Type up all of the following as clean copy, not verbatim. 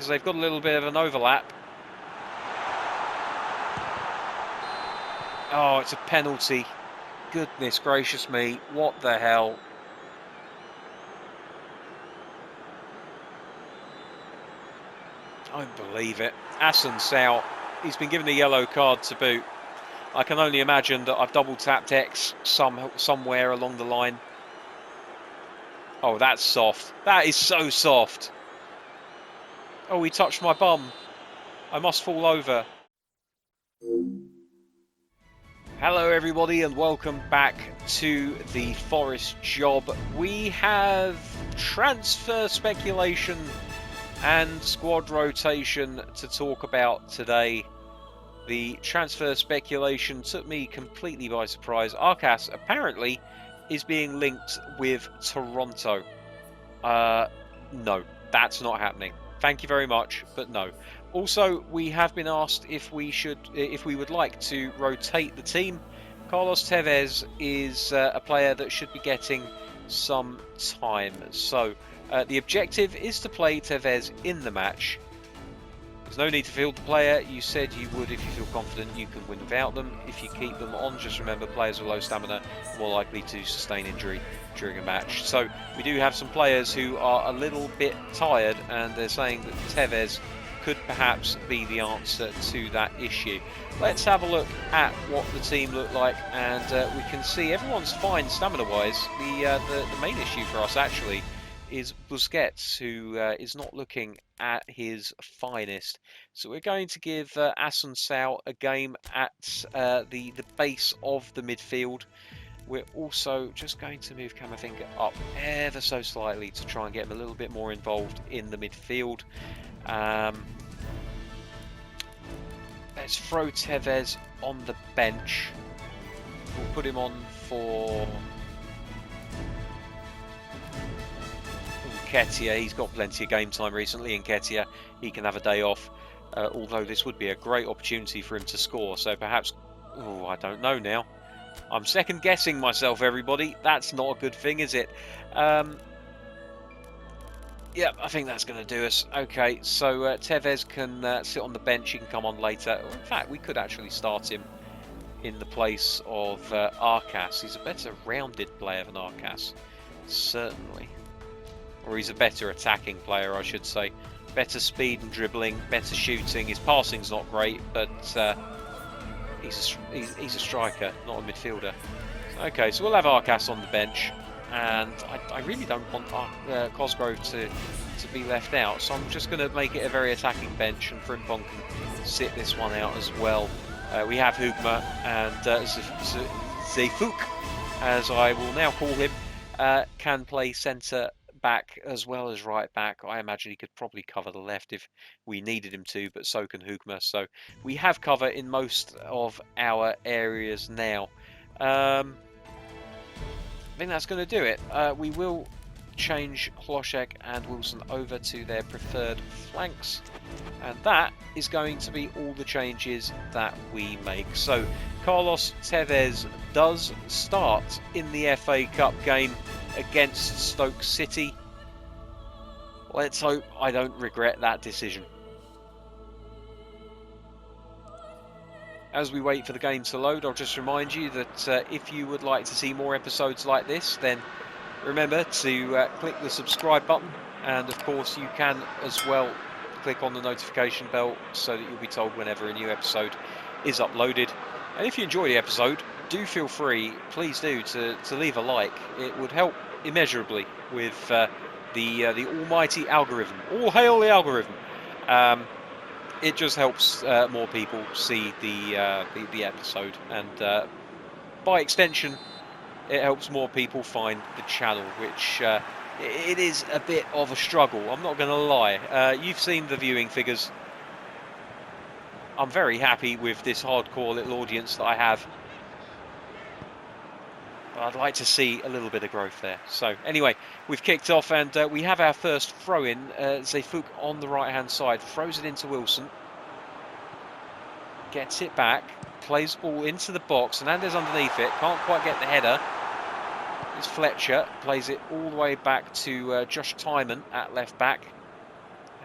because they've got a little bit of an overlap. Oh, it's a penalty. Goodness gracious me, what the hell? I don't believe it. Asun Sao, he's been given a yellow card to boot. I can only imagine that I've double tapped X somewhere along the line. Oh, that's soft. That is so soft. Oh, he touched my bum. I must fall over. Hello everybody and welcome back to the Forest job. We have transfer speculation and squad rotation to talk about today. The transfer speculation took me completely by surprise. Arcas apparently is being linked with Toronto. No, that's not happening. Thank you very much, but no. Also, we have been asked if we would like to rotate the team. Carlos Tevez is a player that should be getting some time. So the objective is to play Tevez in the match. There's no need to field the player. You said you would if you feel confident you can win without them. If you keep them on, just remember players with low stamina are more likely to sustain injury during a match. So we do have some players who are a little bit tired, and they're saying that Tevez could perhaps be the answer to that issue. Let's have a look at what the team look like, and we can see everyone's fine stamina-wise. The main issue for us actually is Busquets, who is not looking at his finest. So we're going to give Asun Sao a game at the base of the midfield. We're also just going to move Camavinga up ever so slightly to try and get him a little bit more involved in the midfield. Let's throw Tevez on the bench. We'll put him on for Nketiah. He's got plenty of game time recently. Nketiah, he can have a day off. Although this would be a great opportunity for him to score. So perhaps, oh, I don't know now. I'm second guessing myself, everybody. That's not a good thing, is it? Yeah, I think that's going to do us. Okay, so Tevez can sit on the bench. He can come on later. In fact, we could actually start him in the place of Arcas. He's a better rounded player than Arcas, certainly. Or he's a better attacking player, I should say. Better speed and dribbling, better shooting. His passing's not great, but he's a striker, not a midfielder. Okay, so we'll have Arcas on the bench. And I really don't want Cosgrove to be left out, so I'm just going to make it a very attacking bench, and Frimpong can sit this one out as well. We have Hugma and Zefuk, as I will now call him, can play centre back as well as right back. I imagine he could probably cover the left if we needed him to, but so can Hugma. So we have cover in most of our areas now. I think that's going to do it. We will change Hlošek and Wilson over to their preferred flanks, and that is going to be all the changes that we make. So Carlos Tevez does start in the FA Cup game against Stoke City. Let's hope I don't regret that decision. As we wait for the game to load, I'll just remind you that if you would like to see more episodes like this, then remember to click the subscribe button, and of course you can as well click on the notification bell so that you'll be told whenever a new episode is uploaded. And if you enjoy the episode, do feel free, please do, to leave a like. It would help immeasurably with the almighty algorithm. All hail the algorithm! It just helps more people see the episode, and by extension, it helps more people find the channel, which it is a bit of a struggle. I'm not going to lie. You've seen the viewing figures. I'm very happy with this hardcore little audience that I have. But I'd like to see a little bit of growth there. So anyway, we've kicked off, and we have our first throw-in. Zefuk on the right-hand side, throws it into Wilson. Gets it back, plays the ball into the box, and Hernandez underneath it, can't quite get the header. It's Fletcher, plays it all the way back to Josh Tymon at left back.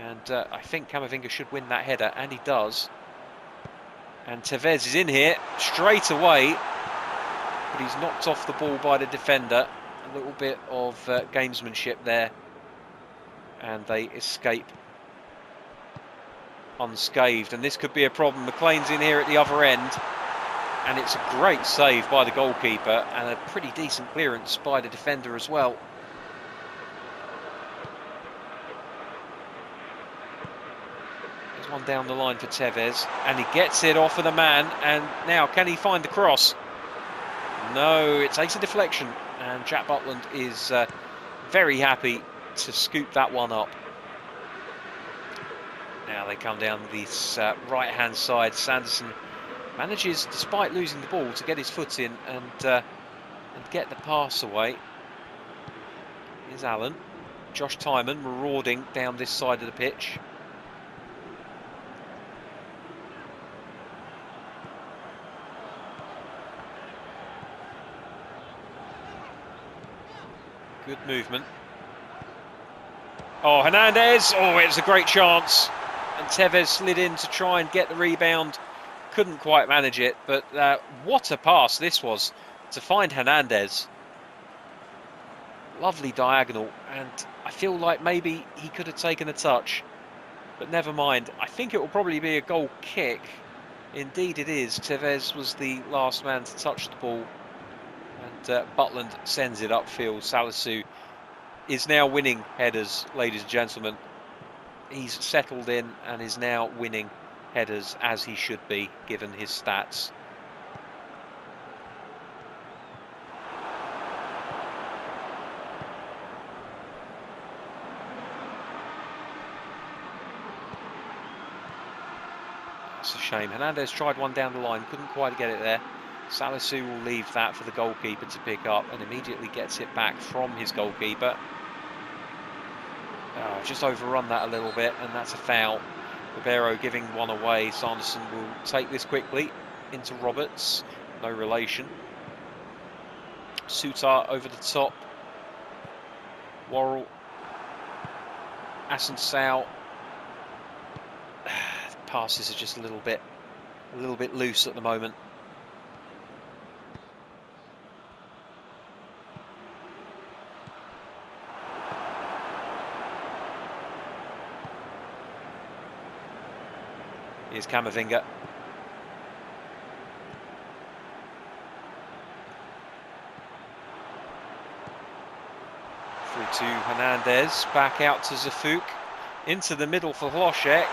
And I think Camavinga should win that header, and he does. And Tevez is in here straight away, but he's knocked off the ball by the defender. A little bit of gamesmanship there, and they escape unscathed. And this could be a problem. McLean's in here at the other end, and it's a great save by the goalkeeper, and a pretty decent clearance by the defender as well. One down the line for Tevez, and he gets it off of the man, and now can he find the cross? No, it takes a deflection, and Jack Butland is very happy to scoop that one up. Now they come down this right hand side. Sanderson manages, despite losing the ball, to get his foot in and get the pass away. Here's Allen. Josh Tyman marauding down this side of the pitch. Good movement. Oh, Hernandez! Oh, it was a great chance. And Tevez slid in to try and get the rebound. Couldn't quite manage it, but what a pass this was to find Hernandez. Lovely diagonal, and I feel like maybe he could have taken a touch, but never mind. I think it will probably be a goal kick. Indeed it is. Tevez was the last man to touch the ball. And Butland sends it upfield. Salisu is now winning headers, ladies and gentlemen. He's settled in and is now winning headers, as he should be, given his stats. That's a shame. Hernandez tried one down the line, couldn't quite get it there. Salisu will leave that for the goalkeeper to pick up and immediately gets it back from his goalkeeper. Oh, just overrun that a little bit, and that's a foul. Ribeiro giving one away. Sanderson will take this quickly into Roberts. No relation. Sutar over the top. Worrell. Asensao. The passes are just a little bit loose at the moment. Here's Camavinga. Through to Hernandez, back out to Zafuk, into the middle for Hlošek.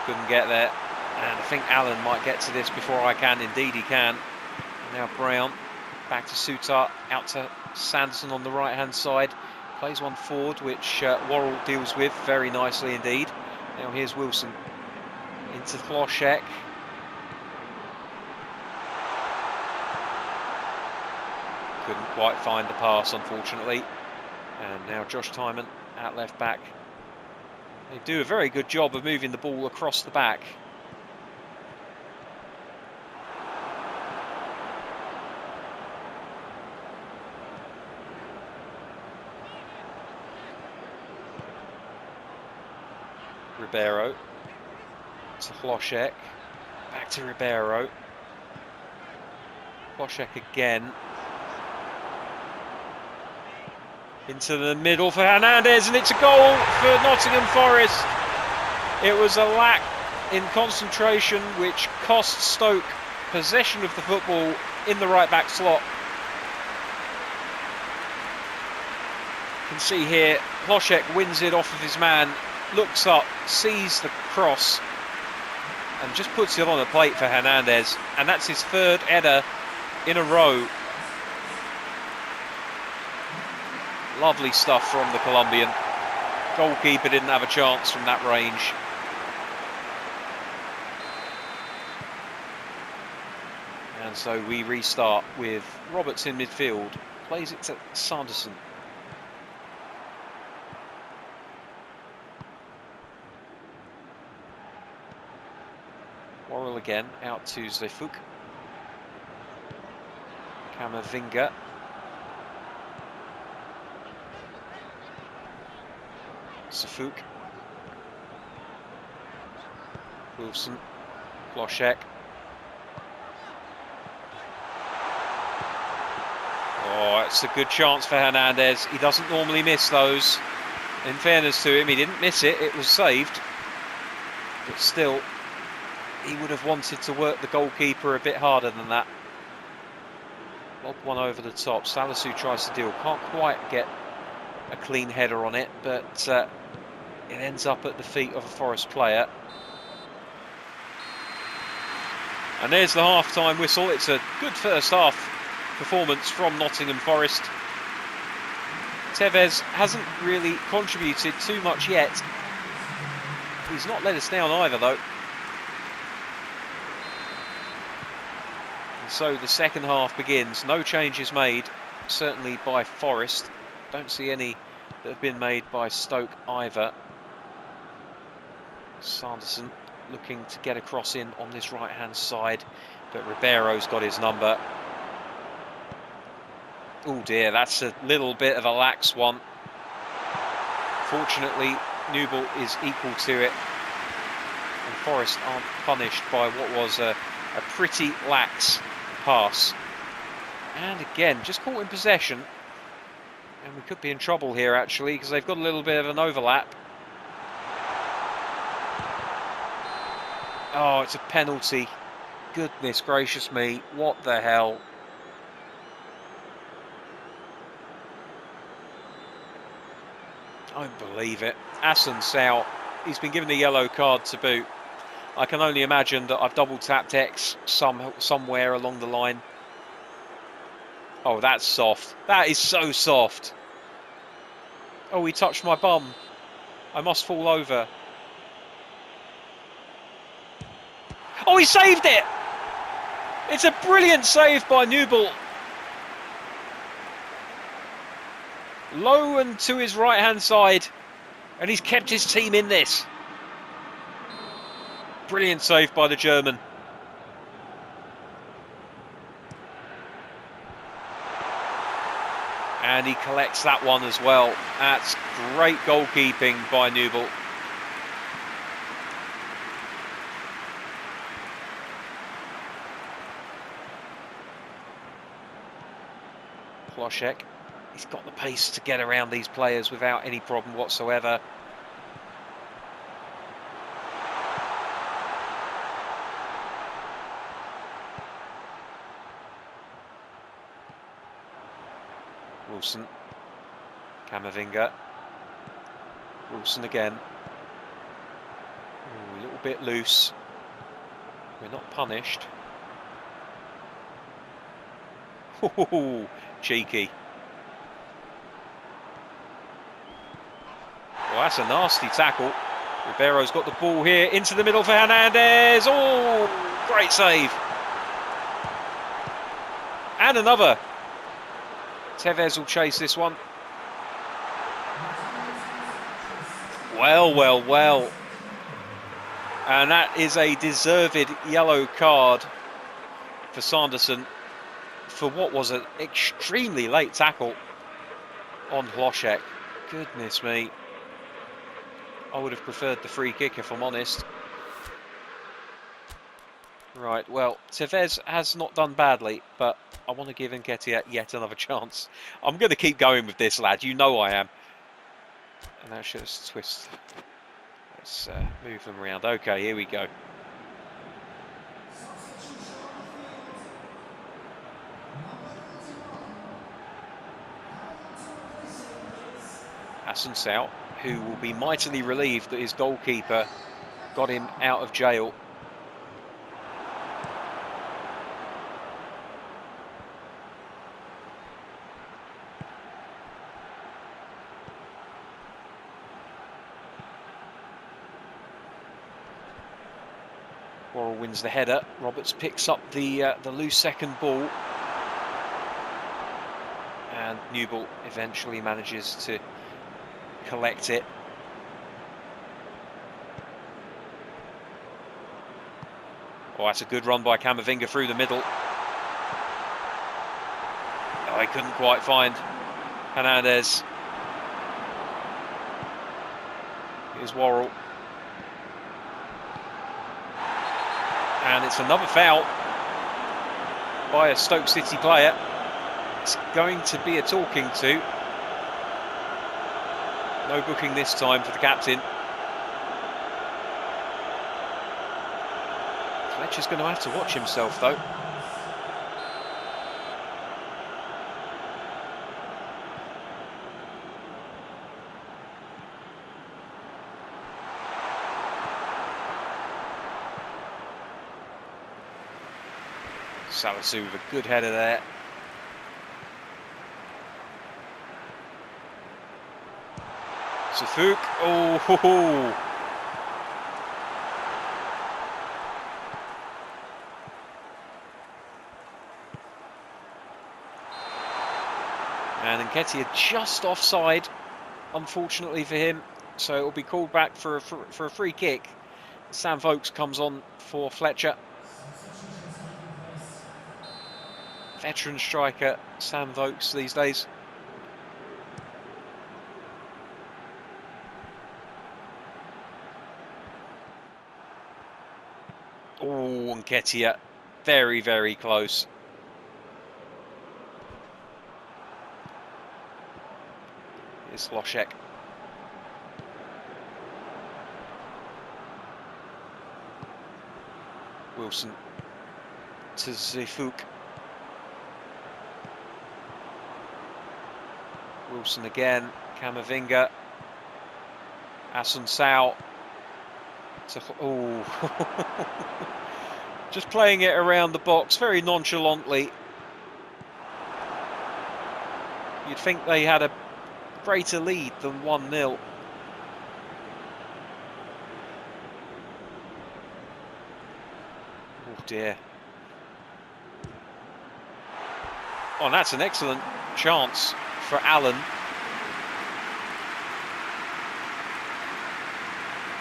Couldn't get there, and I think Allen might get to this before I can. Indeed he can. Now Brown, back to Sutar, out to Sanderson on the right hand side. Plays one forward, which Worrell deals with very nicely indeed. Now here's Wilson. Into Hlošek. Couldn't quite find the pass, unfortunately. And now Josh Tyman at left back. They do a very good job of moving the ball across the back. Ribeiro. To Hlošek, back to Ribeiro. Hlošek again. Into the middle for Hernandez, and it's a goal for Nottingham Forest. It was a lack in concentration which cost Stoke possession of the football in the right back slot. You can see here, Hlošek wins it off of his man, looks up, sees the cross, and just puts it on a plate for Hernandez, and that's his third header in a row. Lovely stuff from the Colombian. Goalkeeper didn't have a chance from that range. And so we restart with Roberts in midfield, plays it to Sanderson. Worrell again, out to Zafuk. Camavinga. Zafuk. Wilson, Kloschek. Oh, it's a good chance for Hernandez. He doesn't normally miss those. In fairness to him, he didn't miss it. It was saved. But still, he would have wanted to work the goalkeeper a bit harder than that. Lob one over the top. Salisu tries to deal. Can't quite get a clean header on it, but it ends up at the feet of a Forest player. And there's the half-time whistle. It's a good first half performance from Nottingham Forest. Tevez hasn't really contributed too much yet. He's not let us down either, though. And so the second half begins. No changes made, certainly by Forest. Don't see any that have been made by Stoke either. Sanderson looking to get across in on this right-hand side, but Ribeiro's got his number. Oh dear, that's a little bit of a lax one. Fortunately, Newell is equal to it, and Forest aren't punished by what was a pretty lax pass. And again, just caught in possession, and we could be in trouble here actually, because they've got a little bit of an overlap. Oh, it's a penalty. Goodness gracious me, what the hell? I don't believe it. Asen Sao, he's been given a yellow card to boot. I can only imagine that I've double tapped X somewhere along the line. Oh, that's soft. That is so soft. Oh, he touched my bum. I must fall over. Oh, he saved it! It's a brilliant save by Newell. Low and to his right-hand side, and he's kept his team in this. Brilliant save by the German. And he collects that one as well. That's great goalkeeping by Newell. Kloschek, he's got the pace to get around these players without any problem whatsoever. Wilson, Camavinga, Wilson again. Ooh, a little bit loose. We're not punished. Ooh, cheeky. Well, that's a nasty tackle. Ribeiro's got the ball here into the middle for Hernandez. Oh, great save. And another. Tevez will chase this one. Well, well, well. And that is a deserved yellow card for Sanderson for what was an extremely late tackle on Kloschek. Goodness me. I would have preferred the free kick if I'm honest. Right, well, Tevez has not done badly, but I want to give Nketiah yet another chance. I'm going to keep going with this, lad. You know I am. And that's just a twist. Let's move them around. Okay, here we go. Asen Sao, who will be mightily relieved that his goalkeeper got him out of jail. Worrell wins the header. Roberts picks up the loose second ball, and Newell eventually manages to collect it. Oh, that's a good run by Camavinga through the middle. Oh, he couldn't quite find Hernandez. Here's Worrell. And it's another foul by a Stoke City player. It's going to be a talking to. No booking this time for the captain. Fletcher's going to have to watch himself though. Salisu with a good header there. Sufuk. Oh, ho, ho. And Nketiah just offside, unfortunately for him. So it will be called back for a free kick. Sam Vokes comes on for Fletcher. Veteran striker Sam Vokes these days. Oh, Nketiah, very, very close. Here's Loshek. Wilson to Zifuk. Wilson again. Camavinga. Asuncao. Oh. Just playing it around the box very nonchalantly. You'd think they had a greater lead than 1-0. Oh dear. Oh, and that's an excellent chance for Allen.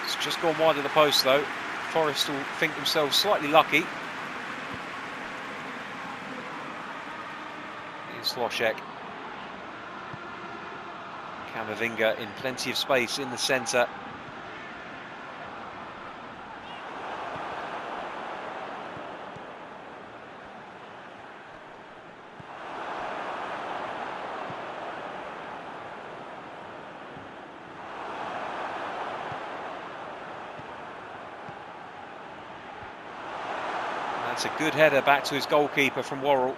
It's just gone wide of the post though. Forest will think themselves slightly lucky. Here's Loshek. Camavinga in plenty of space in the centre. That's a good header back to his goalkeeper from Worrell.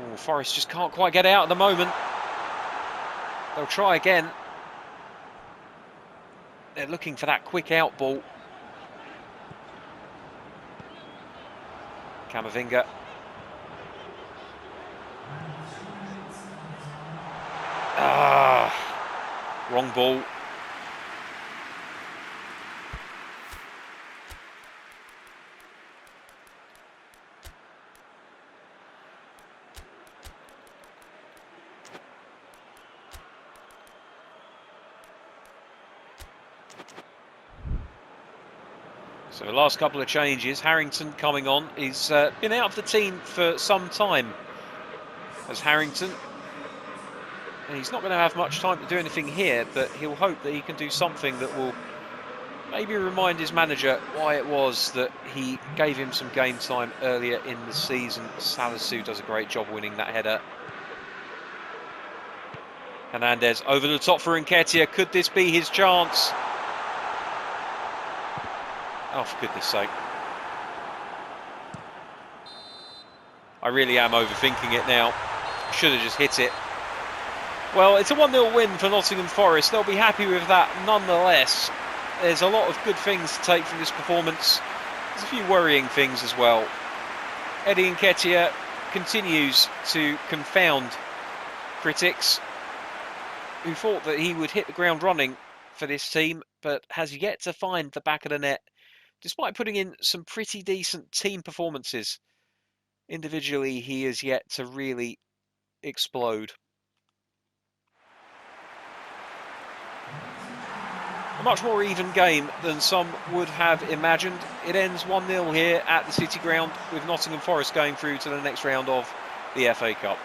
Oh, Forest just can't quite get out at the moment. They'll try again. They're looking for that quick out ball. Camavinga. Ah, wrong ball. So the last couple of changes, Harrington coming on. He's been out of the team for some time as Harrington. And he's not going to have much time to do anything here, but he'll hope that he can do something that will maybe remind his manager why it was that he gave him some game time earlier in the season. Salisu does a great job winning that header. Hernandez over the top for Nketiah. Could this be his chance? Oh, for goodness sake. I really am overthinking it now. Should have just hit it. Well, it's a 1-0 win for Nottingham Forest. They'll be happy with that nonetheless. There's a lot of good things to take from this performance. There's a few worrying things as well. Eddie Nketiah continues to confound critics who thought that he would hit the ground running for this team, but has yet to find the back of the net. Despite putting in some pretty decent team performances, individually he is yet to really explode. A much more even game than some would have imagined. It ends 1-0 here at the City Ground, with Nottingham Forest going through to the next round of the FA Cup.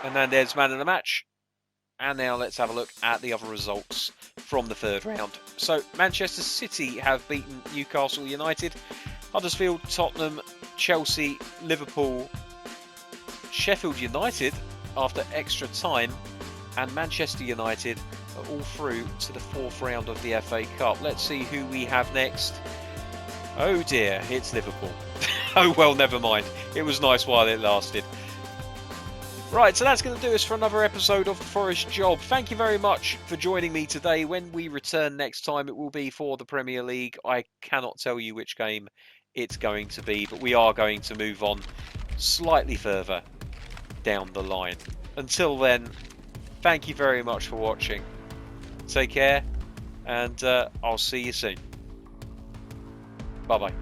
Hernandez man of the match. And now let's have a look at the other results from the third round. So Manchester City have beaten Newcastle United, Huddersfield, Tottenham, Chelsea, Liverpool, Sheffield United after extra time, and Manchester United are all through to the 4th round of the FA Cup. Let's see who we have next. Oh dear, it's Liverpool. Oh well, never mind. It was nice while it lasted. Right, so that's going to do us for another episode of the Forest Job. Thank you very much for joining me today. When we return next time, it will be for the Premier League. I cannot tell you which game it's going to be, but we are going to move on slightly further down the line. Until then, thank you very much for watching. Take care, and I'll see you soon. Bye-bye.